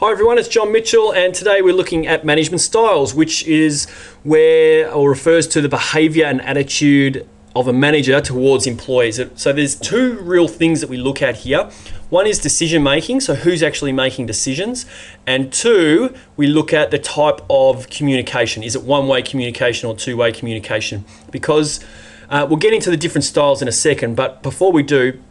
Hi everyone, it's John Mitchell, and today we're looking at management styles, which is where, or refers to the behaviour and attitude of a manager towards employees. So there's two real things that we look at here. One is decision making, so who's actually making decisions, and two, we look at the type of communication. Is it one-way communication or two-way communication? Because we'll get into the different styles in a second, but before we do,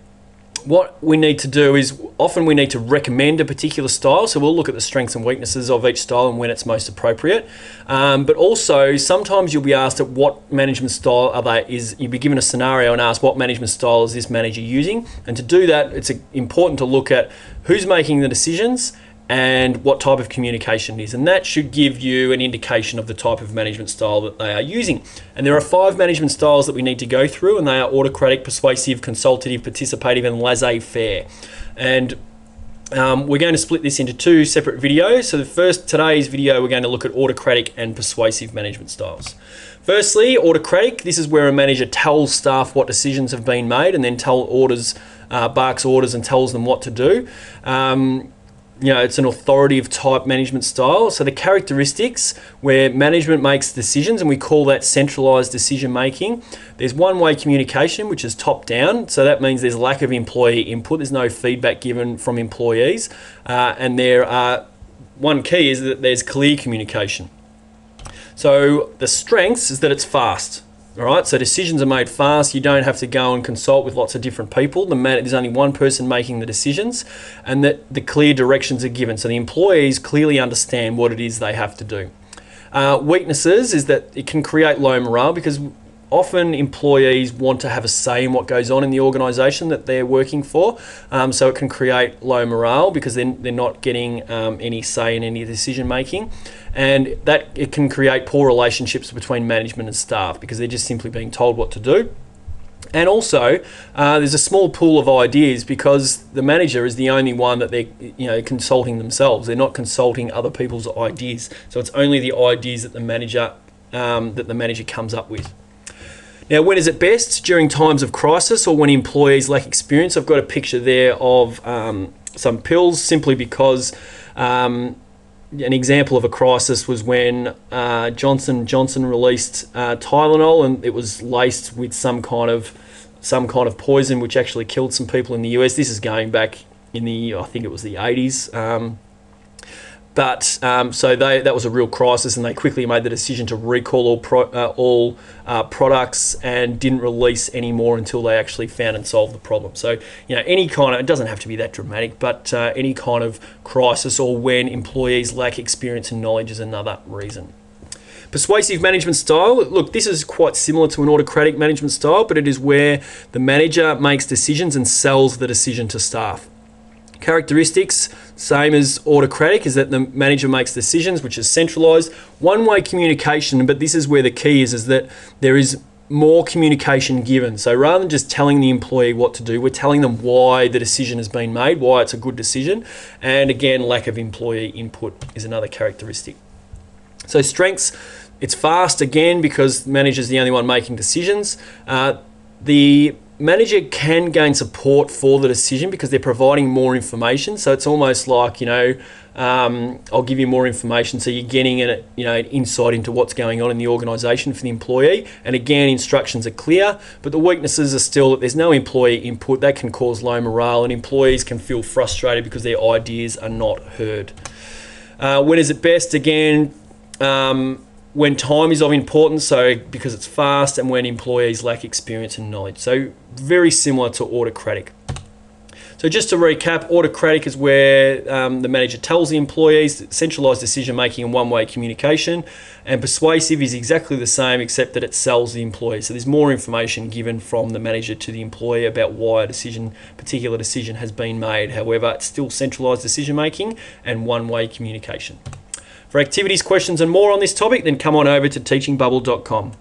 what we need to do is often we need to recommend a particular style. So we'll look at the strengths and weaknesses of each style and when it's most appropriate. But also sometimes you'll be asked at what management style you'll be given a scenario and asked what management style is this manager using. And to do that, it's important to look at who's making the decisions and what type of communication it is. And that should give you an indication of the type of management style that they are using. And there are 5 management styles that we need to go through, and they are autocratic, persuasive, consultative, participative, and laissez-faire. And we're going to split this into 2 separate videos. So today's video, we're going to look at autocratic and persuasive management styles. Firstly, autocratic. This is where a manager tells staff what decisions have been made and then barks orders and tells them what to do. It's an authoritative type management style. So the characteristics where management makes decisions, and we call that centralized decision making. There's one-way communication, which is top down. So that means there's lack of employee input. There's no feedback given from employees. And one key is that there's clear communication. So the strengths is that it's fast. All right, so decisions are made fast. You don't have to go and consult with lots of different people. There's only one person making the decisions, and that the clear directions are given. So the employees clearly understand what it is they have to do. Weaknesses is that it can create low morale because often employees want to have a say in what goes on in the organisation that they're working for. So it can create low morale because they're not getting any say in any decision making. And that it can create poor relationships between management and staff because they're just simply being told what to do. And also, there's a small pool of ideas because the manager is the only one that they're consulting themselves. They're not consulting other people's ideas. So it's only the ideas that the manager comes up with. Now, when is it best? During times of crisis or when employees lack experience. I've got a picture there of some pills simply because an example of a crisis was when Johnson & Johnson released Tylenol, and it was laced with some kind of poison which actually killed some people in the US. This is going back in I think it was the 80s. So that was a real crisis, and they quickly made the decision to recall all products and didn't release any more until they actually found and solved the problem. So it doesn't have to be that dramatic, but any kind of crisis or when employees lack experience and knowledge is another reason. Persuasive management style. Look, this is quite similar to an autocratic management style, but it is where the manager makes decisions and sells the decision to staff. Characteristics, same as autocratic, is that the manager makes decisions, which is centralized. One-way communication, but this is where the key is that there is more communication given. So rather than just telling the employee what to do, we're telling them why the decision has been made, why it's a good decision. And again, lack of employee input is another characteristic. So strengths, it's fast again because the manager's the only one making decisions. The manager can gain support for the decision because they're providing more information. So it's almost like, I'll give you more information, so you're getting an insight into what's going on in the organisation for the employee. And again, instructions are clear, but the weaknesses are still that there's no employee input. That can cause low morale, and employees can feel frustrated because their ideas are not heard. When is it best? Again, when time is of importance, so because it's fast, and when employees lack experience and knowledge. So very similar to autocratic. So just to recap, autocratic is where the manager tells the employees, centralized decision making and one-way communication, and persuasive is exactly the same except that it sells the employee. So there's more information given from the manager to the employee about why a particular decision has been made. However, it's still centralized decision making and one-way communication. For activities, questions and more on this topic, then come on over to teachingbubble.com.